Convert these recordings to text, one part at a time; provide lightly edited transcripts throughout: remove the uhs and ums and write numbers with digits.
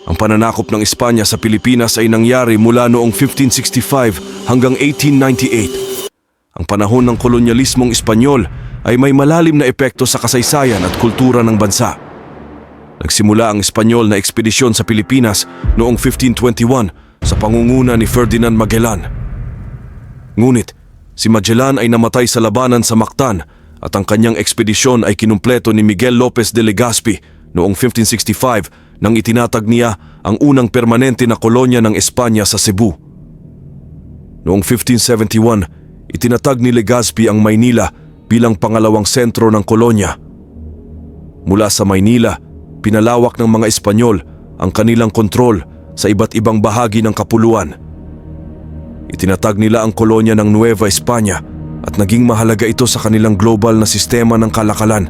Ang pananakop ng Espanya sa Pilipinas ay nangyari mula noong 1565 hanggang 1898. Ang panahon ng kolonyalismong Espanyol ay may malalim na epekto sa kasaysayan at kultura ng bansa. Nagsimula ang Espanyol na ekspedisyon sa Pilipinas noong 1521 sa pangunguna ni Ferdinand Magellan. Ngunit, si Magellan ay namatay sa labanan sa Mactan at ang kanyang ekspedisyon ay kinumpleto ni Miguel Lopez de Legazpi noong 1565 nang itinatag niya ang unang permanente na kolonya ng Espanya sa Cebu. Noong 1571, itinatag ni Legazpi ang Maynila bilang pangalawang sentro ng kolonya. Mula sa Maynila, pinalawak ng mga Espanyol ang kanilang kontrol sa iba't ibang bahagi ng kapuluan. Itinatag nila ang kolonya ng Nueva España at naging mahalaga ito sa kanilang global na sistema ng kalakalan.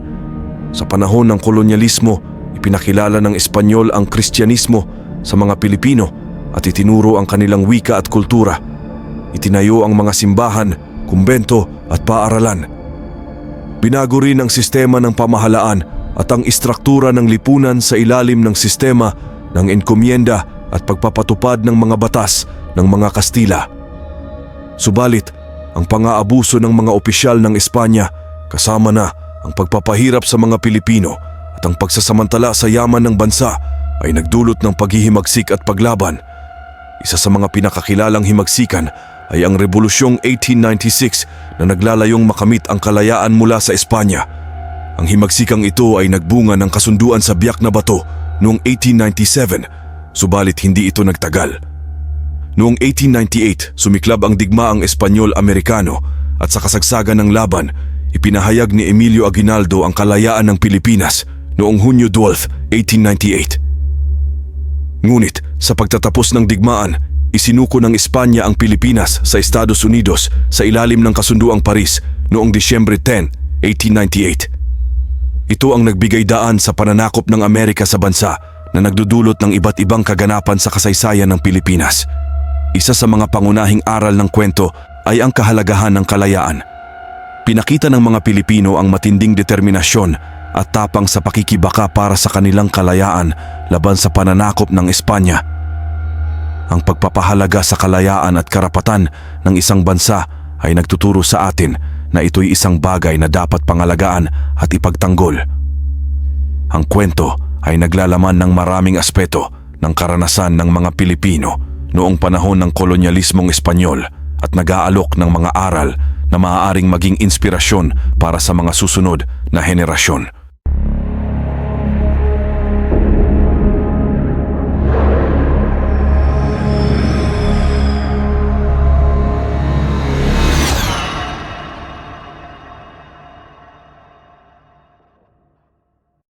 Sa panahon ng kolonyalismo, ipinakilala ng Espanyol ang Kristyanismo sa mga Pilipino at itinuro ang kanilang wika at kultura. Itinayo ang mga simbahan, kumbento at paaralan. Binago rin ang sistema ng pamahalaan at ang istruktura ng lipunan sa ilalim ng sistema ng enkomienda at pagpapatupad ng mga batas ng mga Kastila. Subalit, ang pang-aabuso ng mga opisyal ng Espanya kasama na ang pagpapahirap sa mga Pilipino at ang pagsasamantala sa yaman ng bansa ay nagdulot ng paghihimagsik at paglaban. Isa sa mga pinakakilalang himagsikan ay ang Rebolusyong 1896 na naglalayong makamit ang kalayaan mula sa Espanya. Ang himagsikang ito ay nagbunga ng kasunduan sa Biak na Bato noong 1897, subalit hindi ito nagtagal. Noong 1898, sumiklab ang digmaang Espanyol-Amerikano at sa kasagsagan ng laban, ipinahayag ni Emilio Aguinaldo ang kalayaan ng Pilipinas noong Hunyo 12, 1898. Ngunit sa pagtatapos ng digmaan, isinuko ng Espanya ang Pilipinas sa Estados Unidos sa ilalim ng Kasunduang Paris noong Disyembre 10, 1898. Ito ang nagbigay daan sa pananakop ng Amerika sa bansa na nagdudulot ng iba't ibang kaganapan sa kasaysayan ng Pilipinas. Isa sa mga pangunahing aral ng kwento ay ang kahalagahan ng kalayaan. Pinakita ng mga Pilipino ang matinding determinasyon at tapang sa pakikibaka para sa kanilang kalayaan laban sa pananakop ng Espanya. Ang pagpapahalaga sa kalayaan at karapatan ng isang bansa ay nagtuturo sa atin na ito'y isang bagay na dapat pangalagaan at ipagtanggol. Ang kwento ay naglalaman ng maraming aspeto ng karanasan ng mga Pilipino noong panahon ng kolonyalismong Espanyol at nag-aalok ng mga aral na maaaring maging inspirasyon para sa mga susunod na henerasyon.